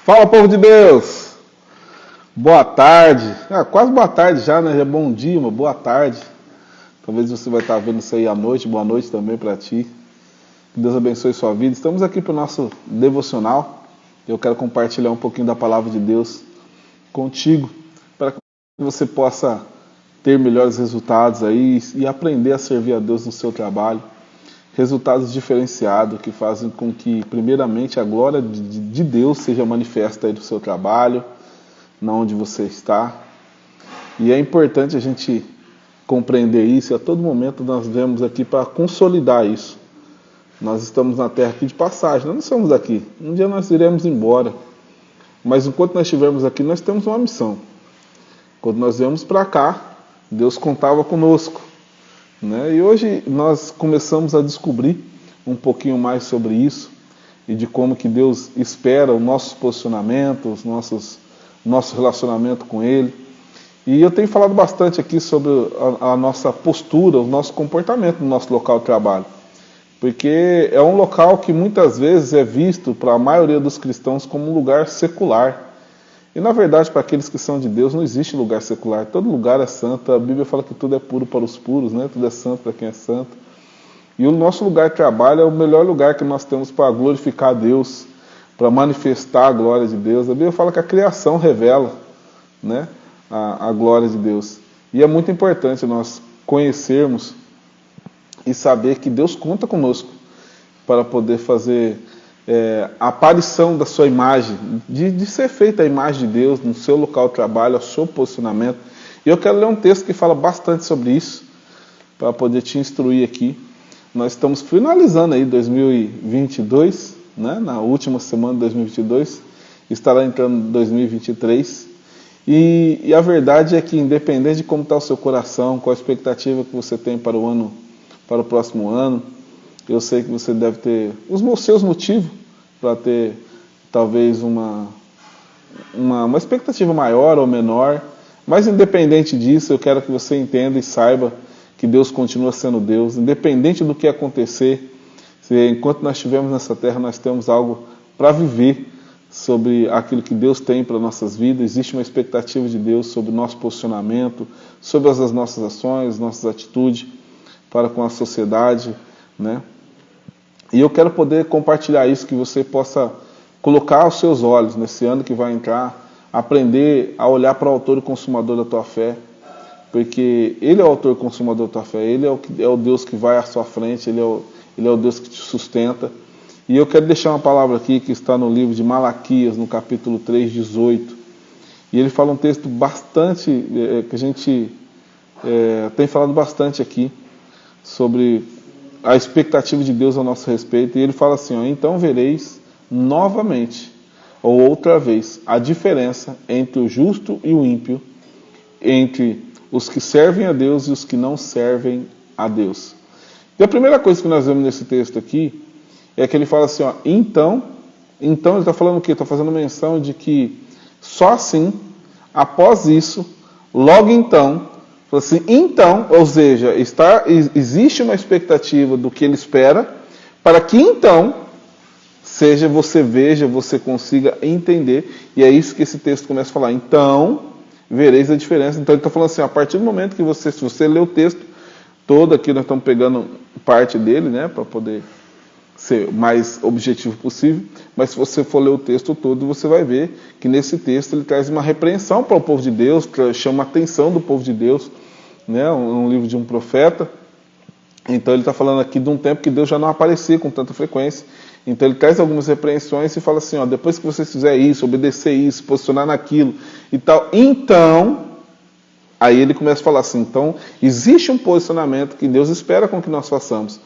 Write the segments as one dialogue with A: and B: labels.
A: Fala, povo de Deus! Boa tarde. Quase boa tarde já, né? Já é bom dia, uma boa tarde. Talvez você vai estar vendo isso aí à noite. Boa noite também para ti. Que Deus abençoe sua vida. Estamos aqui para o nosso devocional. Eu quero compartilhar um pouquinho da palavra de Deus contigo, para que você possa ter melhores resultados aí e aprender a servir a Deus no seu trabalho. Resultados diferenciados que fazem com que, primeiramente, a glória de Deus seja manifesta aí no seu trabalho, na onde você está. E é importante a gente compreender isso, e a todo momento nós vemos aqui para consolidar isso. Nós estamos na terra aqui de passagem, nós não somos daqui. Um dia nós iremos embora. Mas enquanto nós estivermos aqui, nós temos uma missão. Quando nós viemos para cá, Deus contava conosco. Né? E hoje nós começamos a descobrir um pouquinho mais sobre isso e de como que Deus espera o nosso posicionamento, nosso relacionamento com Ele. E eu tenho falado bastante aqui sobre a nossa postura, o nosso comportamento no nosso local de trabalho. Porque é um local que muitas vezes é visto para a maioria dos cristãos como um lugar secular. E na verdade, para aqueles que são de Deus, não existe lugar secular. Todo lugar é santo. A Bíblia fala que tudo é puro para os puros, né? Tudo é santo para quem é santo. E o nosso lugar de trabalho é o melhor lugar que nós temos para glorificar a Deus, para manifestar a glória de Deus. A Bíblia fala que a criação revela, né, a glória de Deus. E é muito importante nós conhecermos e saber que Deus conta conosco para poder fazer a aparição da sua imagem, de ser feita a imagem de Deus no seu local de trabalho, o seu posicionamento. E eu quero ler um texto que fala bastante sobre isso, para poder te instruir aqui. Nós estamos finalizando aí 2022, né? Na última semana de 2022, estará entrando 2023. E a verdade é que, independente de como está o seu coração, qual a expectativa que você tem para o próximo ano, eu sei que você deve ter os seus motivos para ter talvez uma expectativa maior ou menor, mas independente disso, eu quero que você entenda e saiba que Deus continua sendo Deus, independente do que acontecer. Enquanto nós estivermos nessa terra, nós temos algo para viver sobre aquilo que Deus tem para nossas vidas. Existe uma expectativa de Deus sobre o nosso posicionamento, sobre as nossas ações, nossas atitudes para com a sociedade, né? E eu quero poder compartilhar isso, que você possa colocar os seus olhos nesse ano que vai entrar, aprender a olhar para o autor e consumador da tua fé, porque Ele é o autor e consumador da tua fé, Ele é o Deus que vai à sua frente, Ele é o Deus que te sustenta. E eu quero deixar uma palavra aqui que está no livro de Malaquias, no capítulo 3, 18. E ele fala um texto bastante, que a gente tem falado bastante aqui, sobre a expectativa de Deus a nosso respeito. E ele fala assim, então vereis novamente, ou outra vez, a diferença entre o justo e o ímpio, entre os que servem a Deus e os que não servem a Deus. E a primeira coisa que nós vemos nesse texto aqui, é que ele fala assim, então ele está falando o quê? Está fazendo menção de que só assim, após isso, logo então, assim, ou seja, existe uma expectativa do que ele espera, para que então você consiga entender, e é isso que esse texto começa a falar. Então, vereis a diferença. Então ele está falando assim, a partir do momento que se você ler o texto todo, aqui nós estamos pegando parte dele, né, para poder ser o mais objetivo possível, mas se você for ler o texto todo, você vai ver que nesse texto ele traz uma repreensão para o povo de Deus, chama a atenção do povo de Deus, né? Um livro de um profeta. Então ele está falando aqui de um tempo que Deus já não aparecia com tanta frequência. Então ele traz algumas repreensões e fala assim, depois que vocês fizerem isso, obedecer isso, posicionar naquilo e tal, então, aí ele começa a falar assim, então existe um posicionamento que Deus espera com que nós façamos,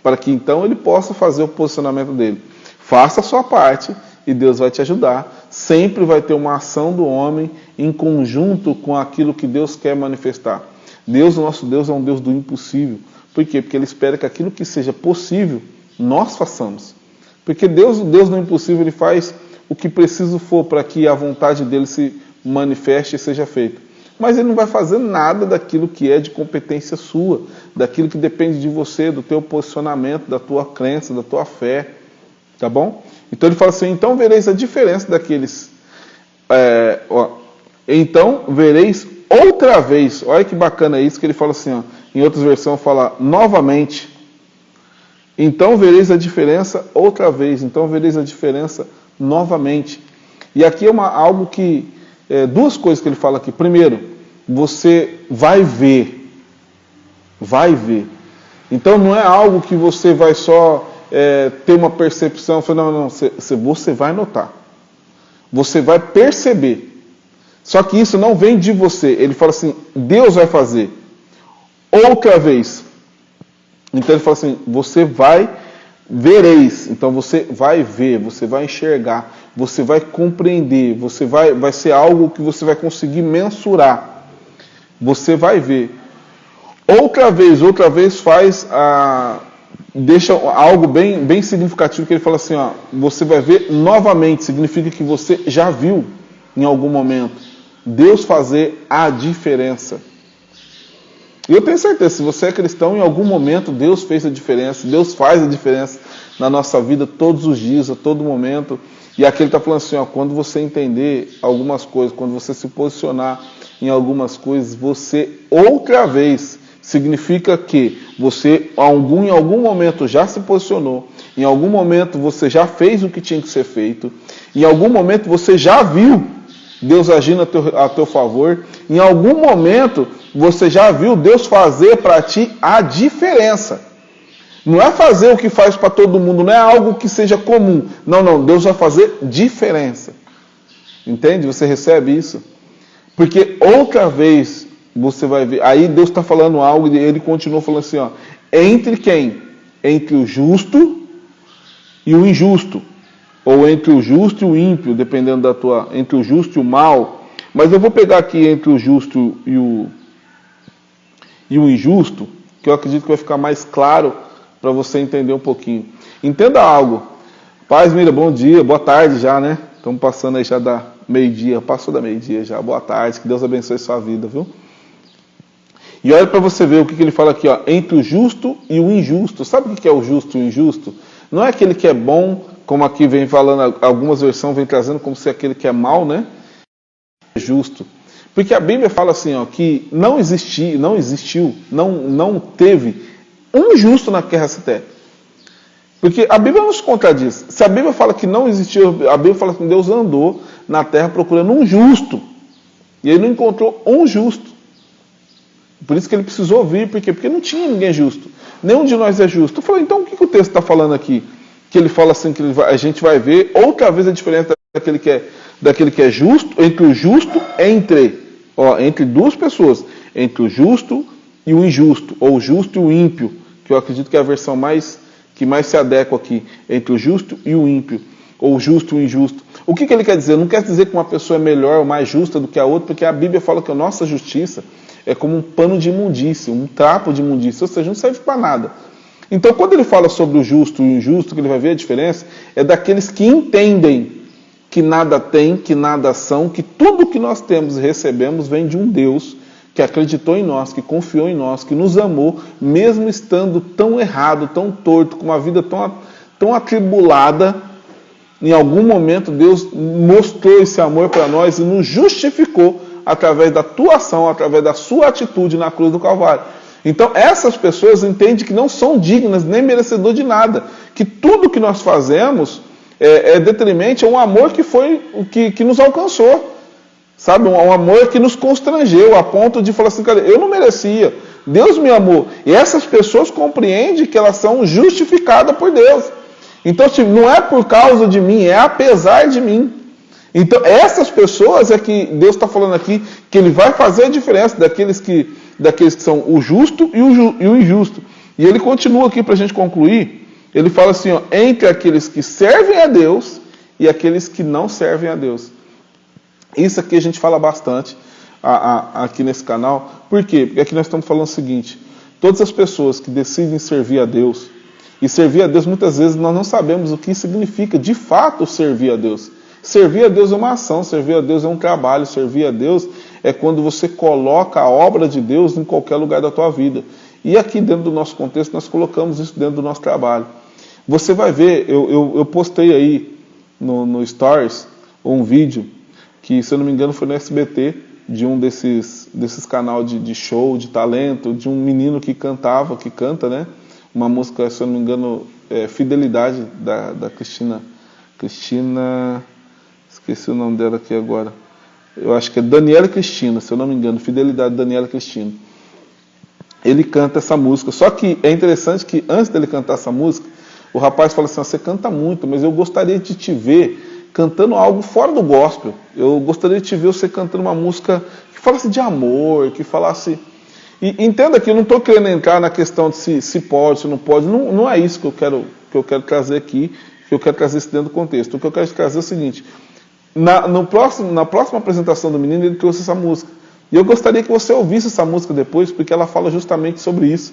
A: para que então ele possa fazer o posicionamento dele. Faça a sua parte e Deus vai te ajudar. Sempre vai ter uma ação do homem em conjunto com aquilo que Deus quer manifestar. Deus, o nosso Deus, é um Deus do impossível. Por quê? Porque Ele espera que aquilo que seja possível, nós façamos. Porque Deus, o Deus do impossível, Ele faz o que preciso for para que a vontade dEle se manifeste e seja feita. Mas Ele não vai fazer nada daquilo que é de competência sua, daquilo que depende de você, do teu posicionamento, da tua crença, da tua fé. Tá bom? Então Ele fala assim, então vereis a diferença daqueles Então vereis outra vez. Olha que bacana isso que ele fala assim, ó, em outras versões fala novamente. Então vereis a diferença outra vez. Então vereis a diferença novamente. E aqui é algo que... duas coisas que ele fala aqui. Primeiro, você vai ver. Vai ver. Então não é algo que você vai só ter uma percepção. Não. Você vai notar. Você vai perceber. Só que isso não vem de você. Ele fala assim, Deus vai fazer. Outra vez. Então ele fala assim, vereis. Então você vai ver, você vai enxergar, você vai compreender, vai ser algo que você vai conseguir mensurar. Você vai ver. Outra vez deixa algo bem significativo, que ele fala assim, ó, você vai ver novamente, significa que você já viu em algum momento Deus fazer a diferença. E eu tenho certeza, se você é cristão, em algum momento Deus fez a diferença, Deus faz a diferença na nossa vida todos os dias, a todo momento. E aqui ele está falando assim, ó, quando você entender algumas coisas, quando você se posicionar em algumas coisas, você outra vez, significa que você em algum momento já se posicionou, em algum momento você já fez o que tinha que ser feito, em algum momento você já viu Deus agindo a teu favor, em algum momento você já viu Deus fazer para ti a diferença. Não é fazer o que faz para todo mundo, não é algo que seja comum. Não, Deus vai fazer diferença. Entende? Você recebe isso? Porque outra vez você vai ver, aí Deus está falando algo e ele continua falando assim, ó, entre quem? Entre o justo e o injusto. Ou entre o justo e o ímpio, dependendo entre o justo e o mal. Mas eu vou pegar aqui entre o justo e o injusto, que eu acredito que vai ficar mais claro para você entender um pouquinho. Entenda algo. Paz, Mira, bom dia, boa tarde já, né? Estamos passando aí já da meio-dia, passou da meio-dia já, boa tarde, que Deus abençoe sua vida, viu? E olha para você ver o que ele fala aqui, ó, entre o justo e o injusto. Sabe o que é o justo e o injusto? Não é aquele que é bom, como aqui vem falando, algumas versões vem trazendo como se aquele que é mal, né? É justo. Porque a Bíblia fala assim, ó, que não teve um justo na terra. Porque a Bíblia não se contradiz. Se a Bíblia fala que não existiu, a Bíblia fala que Deus andou na terra procurando um justo. E ele não encontrou um justo. Por isso que ele precisou vir. Por quê? Porque não tinha ninguém justo. Nenhum de nós é justo. Eu falei, então o que o texto está falando aqui? Que ele fala assim, que a gente vai ver outra vez a diferença daquele que é justo, entre o justo entre duas pessoas, entre o justo e o injusto, ou o justo e o ímpio, que eu acredito que é a versão que mais se adequa aqui, entre o justo e o ímpio, ou o justo e o injusto. O que ele quer dizer? Não quer dizer que uma pessoa é melhor ou mais justa do que a outra, porque a Bíblia fala que a nossa justiça é como um pano de imundícia, um trapo de imundícia, ou seja, não serve para nada. Então, quando ele fala sobre o justo e o injusto, que ele vai ver a diferença, é daqueles que entendem que nada tem, que nada são, que tudo que nós temos e recebemos vem de um Deus que acreditou em nós, que confiou em nós, que nos amou, mesmo estando tão errado, tão torto, com uma vida tão atribulada. Em algum momento Deus mostrou esse amor para nós e nos justificou através da tua ação, através da sua atitude na cruz do Calvário. Então essas pessoas entendem que não são dignas nem merecedoras de nada, que tudo que nós fazemos é detrimente a um amor que nos alcançou, sabe? Um amor que nos constrangeu a ponto de falar assim, cara, eu não merecia, Deus me amou. E essas pessoas compreendem que elas são justificadas por Deus. Então não é por causa de mim, é apesar de mim. Então essas pessoas é que Deus está falando aqui que Ele vai fazer a diferença daqueles que são o justo e o injusto. E ele continua aqui para a gente concluir. Ele fala assim, ó, entre aqueles que servem a Deus e aqueles que não servem a Deus. Isso aqui a gente fala bastante aqui nesse canal. Por quê? Porque aqui nós estamos falando o seguinte, todas as pessoas que decidem servir a Deus, e servir a Deus muitas vezes nós não sabemos o que significa de fato servir a Deus. Servir a Deus é uma ação, servir a Deus é um trabalho, servir a Deus é quando você coloca a obra de Deus em qualquer lugar da tua vida. E aqui dentro do nosso contexto nós colocamos isso dentro do nosso trabalho. Você vai ver, eu postei aí no Stories um vídeo que, se eu não me engano, foi no SBT, de um desses canal de show, de talento, de um menino que canta, né? Uma música, se eu não me engano, Fidelidade, da Cristina, esqueci o nome dela aqui agora. Eu acho que é Daniela Cristina, se eu não me engano, Fidelidade, Daniela Cristina. Ele canta essa música, só que é interessante que antes dele cantar essa música, o rapaz fala assim, você canta muito, mas eu gostaria de te ver cantando algo fora do gospel. Eu gostaria de te ver você cantando uma música que falasse de amor, que falasse... E entenda que eu não estou querendo entrar na questão de se pode, se não pode. Não é isso que eu quero trazer aqui, que eu quero trazer isso dentro do contexto. O que eu quero trazer é o seguinte, na próxima apresentação do menino, ele trouxe essa música. E eu gostaria que você ouvisse essa música depois, porque ela fala justamente sobre isso.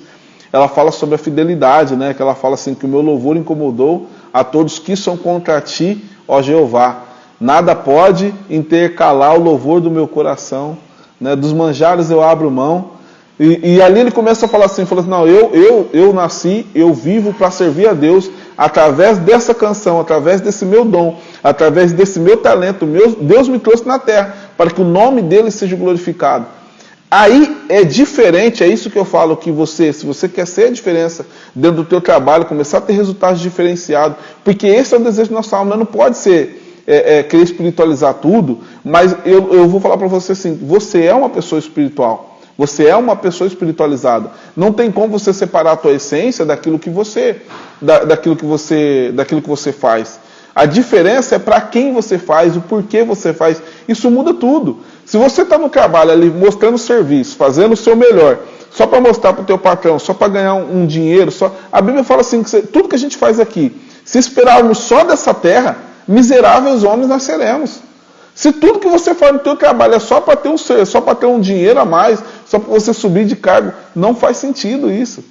A: Ela fala sobre a fidelidade, né? Que ela fala assim, que o meu louvor incomodou a todos que são contra ti, ó Jeová. Nada pode intercalar o louvor do meu coração, né? Dos manjares eu abro mão. E ali ele começa a falar assim, não, eu nasci, eu vivo para servir a Deus através dessa canção, através desse meu dom, através desse meu talento. Deus me trouxe na terra para que o nome dele seja glorificado. Aí é diferente, é isso que eu falo, que se você quer ser a diferença dentro do teu trabalho, começar a ter resultados diferenciados, porque esse é o desejo da nossa alma, não pode ser querer espiritualizar tudo, mas eu vou falar para você assim, você é uma pessoa espiritual. Você é uma pessoa espiritualizada. Não tem como você separar a tua essência daquilo que você faz. A diferença é para quem você faz, o porquê você faz. Isso muda tudo. Se você está no trabalho ali mostrando serviço, fazendo o seu melhor, só para mostrar para o teu patrão, só para ganhar um dinheiro, a Bíblia fala assim, que tudo que a gente faz aqui, se esperarmos só dessa terra, miseráveis homens nós seremos. Se tudo que você faz no teu trabalho é só para ter um dinheiro a mais, só para você subir de cargo, não faz sentido isso.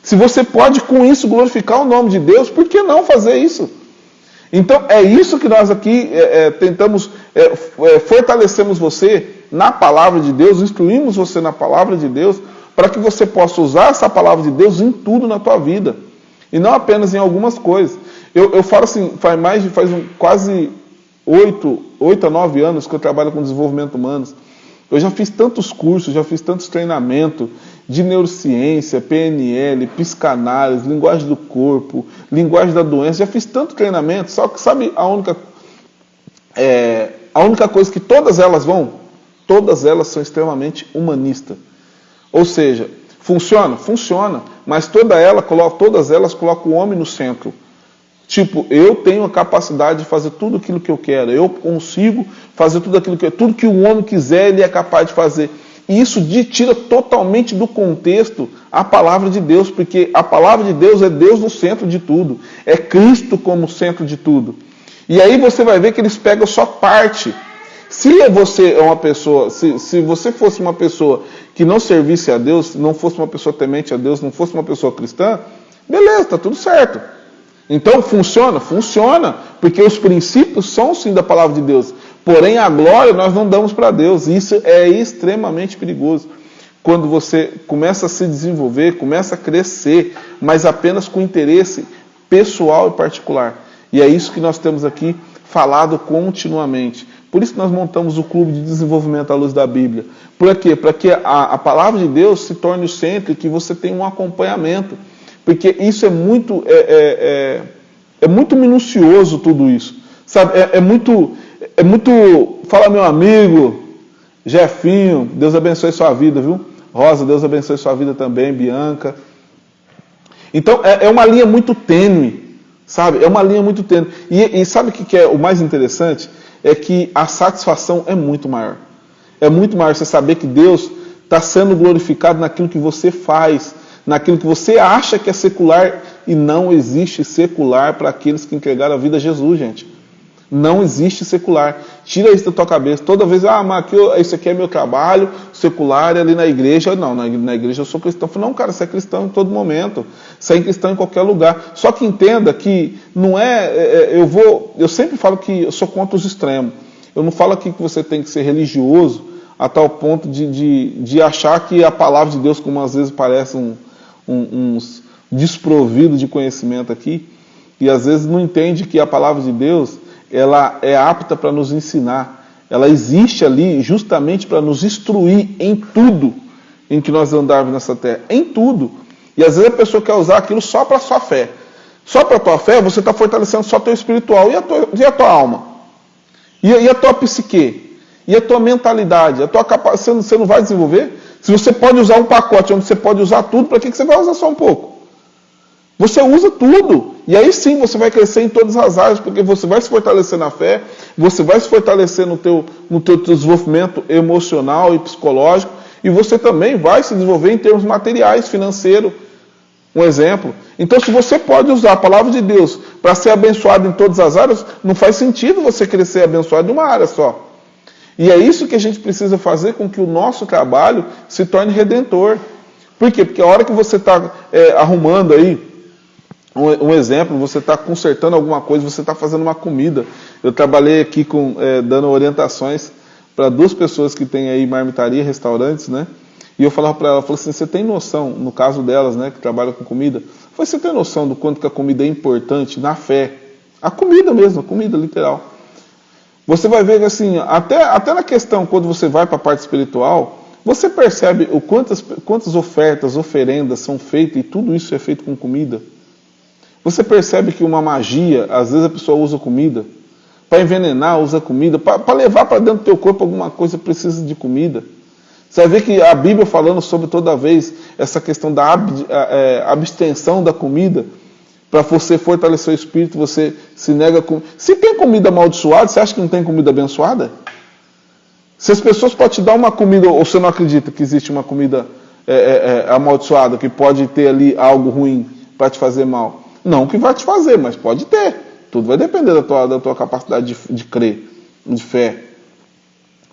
A: Se você pode com isso glorificar o nome de Deus, por que não fazer isso? Então é isso que nós aqui tentamos, fortalecemos você na palavra de Deus, instruímos você na palavra de Deus, para que você possa usar essa palavra de Deus em tudo na tua vida. E não apenas em algumas coisas. Eu falo assim, faz quase 8 a 9 anos que eu trabalho com desenvolvimento humano. Eu já fiz tantos cursos, já fiz tantos treinamentos de neurociência, PNL, psicanálise, linguagem do corpo, linguagem da doença, já fiz tanto treinamento, só que sabe a única coisa que todas elas são extremamente humanistas. Ou seja, funciona? Funciona, mas todas elas colocam o homem no centro. Tipo, eu tenho a capacidade de fazer tudo aquilo que eu quero. Eu consigo fazer tudo aquilo que eu quero. Tudo que o homem quiser, ele é capaz de fazer. E isso tira totalmente do contexto a palavra de Deus, porque a palavra de Deus é Deus no centro de tudo. É Cristo como centro de tudo. E aí você vai ver que eles pegam só parte. Se você é uma pessoa, se você fosse uma pessoa que não servisse a Deus, não fosse uma pessoa temente a Deus, não fosse uma pessoa cristã, beleza, está tudo certo. Então funciona? Funciona, porque os princípios são sim da palavra de Deus, porém a glória nós não damos para Deus, e isso é extremamente perigoso, quando você começa a se desenvolver, começa a crescer, mas apenas com interesse pessoal e particular, e é isso que nós temos aqui falado continuamente. Por isso nós montamos o Clube de Desenvolvimento à Luz da Bíblia. Por quê? Para que a palavra de Deus se torne o centro e que você tenha um acompanhamento. Porque isso é muito minucioso tudo isso. Sabe? É muito. Fala, meu amigo, Jefinho, Deus abençoe sua vida, viu? Rosa, Deus abençoe sua vida também, Bianca. Então é uma linha muito tênue, sabe? É uma linha muito tênue. E sabe o que é o mais interessante? É que a satisfação é muito maior. É muito maior você saber que Deus está sendo glorificado naquilo que você faz, naquilo que você acha que é secular, e não existe secular para aqueles que entregaram a vida a Jesus, gente. Não existe secular. Tira isso da tua cabeça. Toda vez, mas isso aqui é meu trabalho, secular é ali na igreja. Não, na igreja eu sou cristão. Eu falo, não, cara, você é cristão em todo momento. Você é cristão em qualquer lugar. Só que entenda que não eu sempre falo que eu sou contra os extremos. Eu não falo aqui que você tem que ser religioso a tal ponto de achar que a palavra de Deus, como às vezes parece uns desprovidos de conhecimento aqui, e às vezes não entende que a palavra de Deus ela é apta para nos ensinar, ela existe ali justamente para nos instruir em tudo em que nós andarmos nessa terra, em tudo. E às vezes a pessoa quer usar aquilo só para a sua fé. Só para a tua fé, você está fortalecendo só teu espiritual. E a tua alma? E a tua psique? E a tua mentalidade? A tua capacidade, você não vai desenvolver? Se você pode usar um pacote onde você pode usar tudo, para que você vai usar só um pouco? Você usa tudo. E aí sim você vai crescer em todas as áreas, porque você vai se fortalecer na fé, você vai se fortalecer no teu desenvolvimento emocional e psicológico, e você também vai se desenvolver em termos materiais, financeiro. Um exemplo. Então, se você pode usar a palavra de Deus para ser abençoado em todas as áreas, não faz sentido você querer abençoado em uma área só. E é isso que a gente precisa fazer com que o nosso trabalho se torne redentor. Por quê? Porque a hora que você está arrumando aí, um exemplo, você está consertando alguma coisa, você está fazendo uma comida. Eu trabalhei aqui dando orientações para 2 pessoas que têm aí marmitaria, restaurantes, né? E eu falava para ela, falei assim, você tem noção, no caso delas, né, que trabalham com comida, você tem noção do quanto que a comida é importante na fé? A comida mesmo, a comida literal. Você vai ver que assim, até na questão, quando você vai para a parte espiritual, você percebe quantas ofertas, oferendas são feitas, e tudo isso é feito com comida. Você percebe que uma magia, às vezes a pessoa usa comida, para envenenar, usa comida, para levar para dentro do teu corpo alguma coisa, precisa de comida. Você vai ver que a Bíblia falando sobre toda vez essa questão da abstenção da comida, para você fortalecer o espírito, você se nega. Se tem comida amaldiçoada, você acha que não tem comida abençoada? Se as pessoas podem te dar uma comida, ou você não acredita que existe uma comida amaldiçoada, que pode ter ali algo ruim para te fazer mal? Não que vai te fazer, mas pode ter. Tudo vai depender da tua capacidade de crer, de fé.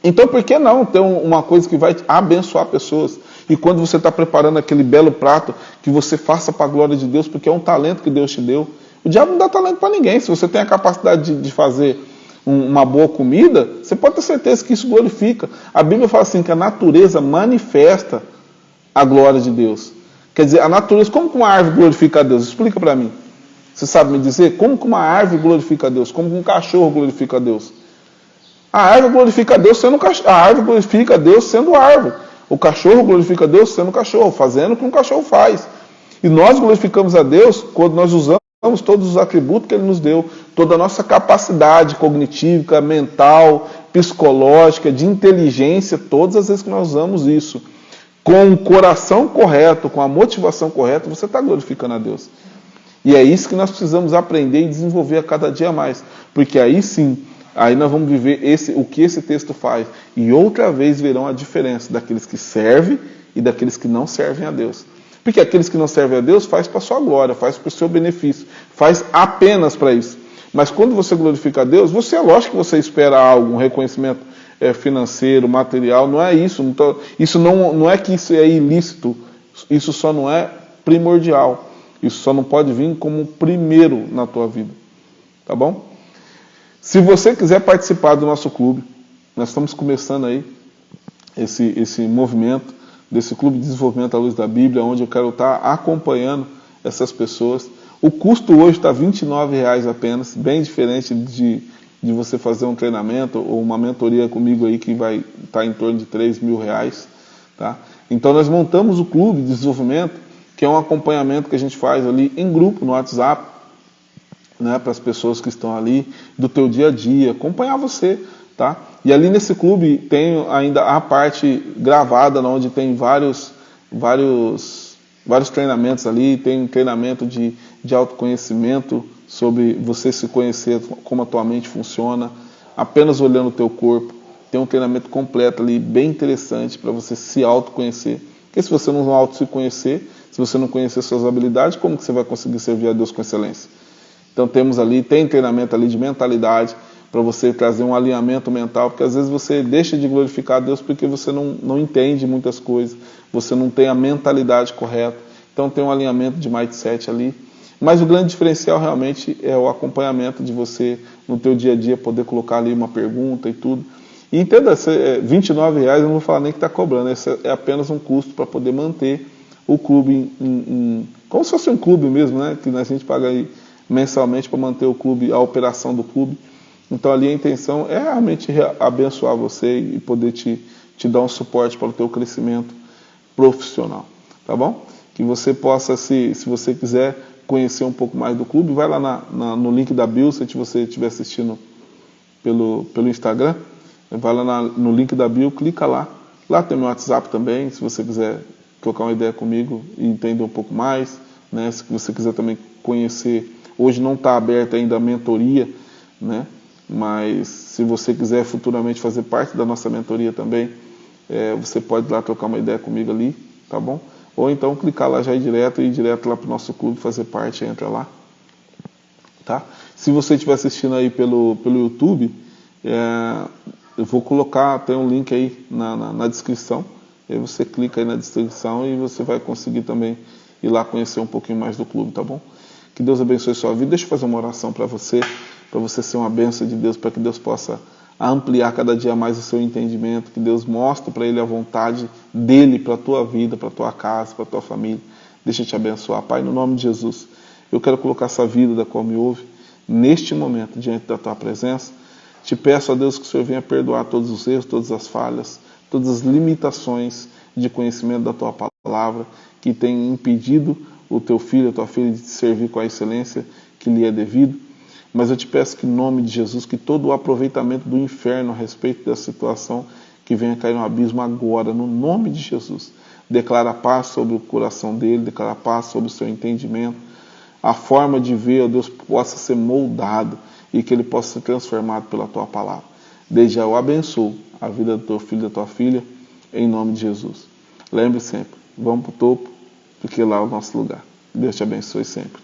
A: Então, por que não ter uma coisa que vai abençoar pessoas? E quando você está preparando aquele belo prato, que você faça para a glória de Deus, porque é um talento que Deus te deu. O diabo não dá talento para ninguém. Se você tem a capacidade de fazer uma boa comida, você pode ter certeza que isso glorifica. A Bíblia fala assim, que a natureza manifesta a glória de Deus. Quer dizer, a natureza, como que uma árvore glorifica a Deus? Explica para mim. Você sabe me dizer? Como que uma árvore glorifica a Deus? Como que um cachorro glorifica a Deus? A árvore glorifica a Deus sendo a árvore glorifica a Deus sendo árvore. O cachorro glorifica a Deus sendo cachorro, fazendo o que um cachorro faz. E nós glorificamos a Deus quando nós usamos todos os atributos que Ele nos deu, toda a nossa capacidade cognitiva, mental, psicológica, de inteligência, todas as vezes que nós usamos isso, com o coração correto, com a motivação correta, você está glorificando a Deus. E é isso que nós precisamos aprender e desenvolver a cada dia mais, porque aí sim, aí nós vamos viver o que esse texto faz. E outra vez verão a diferença daqueles que servem e daqueles que não servem a Deus. Porque aqueles que não servem a Deus faz para a sua glória, faz para o seu benefício, faz apenas para isso. Mas quando você glorifica a Deus, é lógico que você espera algo, um reconhecimento financeiro, material, não é isso. Isso não é que isso é ilícito, isso só não é primordial. Isso só não pode vir como primeiro na tua vida. Tá bom? Se você quiser participar do nosso clube, nós estamos começando aí esse movimento desse Clube de Desenvolvimento à Luz da Bíblia, onde eu quero estar acompanhando essas pessoas. O custo hoje está R$ 29,00 apenas, bem diferente de você fazer um treinamento ou uma mentoria comigo aí que vai estar em torno de R$ 3.000. Tá? Então nós montamos o Clube de Desenvolvimento, que é um acompanhamento que a gente faz ali em grupo, no WhatsApp, né, para as pessoas que estão ali, do teu dia a dia, acompanhar você, tá? E ali nesse clube tem ainda a parte gravada, onde tem vários treinamentos ali, tem um treinamento de autoconhecimento, sobre você se conhecer, como a tua mente funciona, apenas olhando o teu corpo. Tem um treinamento completo ali, bem interessante, para você se autoconhecer. Porque se você não se conhecer, se você não conhecer suas habilidades, como que você vai conseguir servir a Deus com excelência? Então tem treinamento ali de mentalidade, para você trazer um alinhamento mental, porque às vezes você deixa de glorificar a Deus porque você não entende muitas coisas, você não tem a mentalidade correta, então tem um alinhamento de mindset ali. Mas o grande diferencial realmente é o acompanhamento de você no teu dia a dia, poder colocar ali uma pergunta e tudo. E entenda, R$ 29,00 eu não vou falar nem que está cobrando, esse é apenas um custo para poder manter o clube como se fosse um clube mesmo, né? Que a gente paga aí mensalmente para manter o clube, a operação do clube. Então ali a intenção é realmente abençoar você e poder te dar um suporte para o teu crescimento profissional, tá bom? Que você possa, se você quiser conhecer um pouco mais do clube, vai lá no link da bio, se você estiver assistindo pelo Instagram, vai lá no link da bio, clica lá. Lá tem meu WhatsApp também, se você quiser trocar uma ideia comigo e entender um pouco mais, né? Se você quiser também conhecer, hoje não está aberta ainda a mentoria, né? Mas se você quiser futuramente fazer parte da nossa mentoria também, você pode ir lá trocar uma ideia comigo ali, tá bom? Ou então clicar lá já ir direto lá para o nosso clube, fazer parte, entra lá. Tá? Se você estiver assistindo aí pelo YouTube, eu vou colocar, tem um link aí na descrição. Aí você clica aí na descrição e você vai conseguir também ir lá conhecer um pouquinho mais do clube, tá bom? Que Deus abençoe a sua vida. Deixa eu fazer uma oração para você ser uma bênção de Deus, para que Deus possa ampliar cada dia mais o seu entendimento, que Deus mostre para Ele a vontade dEle para a tua vida, para a tua casa, para a tua família. Deixa eu te abençoar. Pai, no nome de Jesus, eu quero colocar essa vida da qual me ouve neste momento diante da tua presença. Te peço a Deus que o Senhor venha perdoar todos os erros, todas as falhas, todas as limitações de conhecimento da tua palavra que tem impedido o teu filho, a tua filha de te servir com a excelência que lhe é devido. Mas eu te peço que, em nome de Jesus, que todo o aproveitamento do inferno a respeito da situação que venha cair no abismo agora, no nome de Jesus. Declara paz sobre o coração dele, declara paz sobre o seu entendimento. A forma de ver, ó Deus, possa ser moldado e que ele possa ser transformado pela tua palavra. Desde já eu abençoo a vida do teu filho e da tua filha, em nome de Jesus. Lembre sempre, vamos para o topo, porque lá é o nosso lugar. Deus te abençoe sempre.